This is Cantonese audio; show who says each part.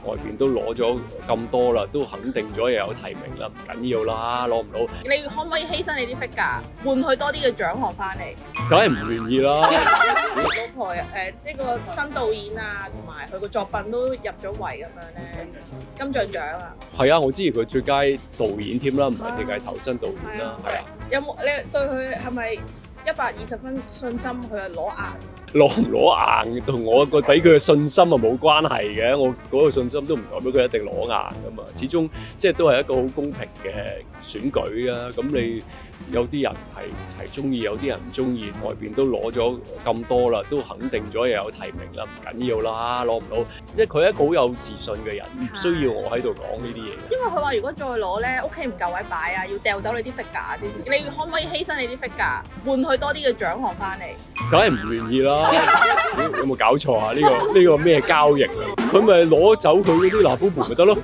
Speaker 1: 外邊都攞咗咁多啦，都肯定咗又有提名啦，唔緊要啦，攞唔到，
Speaker 2: 你可唔可以犧牲你啲 figure，換取多啲嘅獎項翻嚟？
Speaker 1: 梗係唔願意啦。
Speaker 2: 老婆呢個新導演啊，同埋佢個作品都入咗圍咁樣咧，金像獎啊，
Speaker 1: 係啊，我知佢最佳導演添啦，唔係淨係投身導演啦，係啊。
Speaker 2: 有冇你對佢係咪120分信心？佢係攞硬？
Speaker 1: 攞唔攞硬同我個俾佢嘅信心啊冇關係嘅，我嗰個信心都唔代表佢一定攞硬噶嘛。始終即係都係一個好公平嘅選舉啊。咁你有啲人係中意，有啲人唔中意，外邊都攞咗咁多啦，都肯定咗又有提名啦，唔緊要啦，攞唔到。因為佢係一個好有自信嘅人，唔需要我喺度講呢啲嘢。
Speaker 2: 因為佢話如果再攞咧，屋企唔夠位擺啊，要掉走你啲 figure 之前，你可唔可以犧牲你啲 figure，換取多啲嘅獎項翻嚟？
Speaker 1: 梗係唔願意啦！有冇搞錯啊？呢個咩交易啊？佢咪攞走佢嗰啲嗱 Bobo 咪得咯？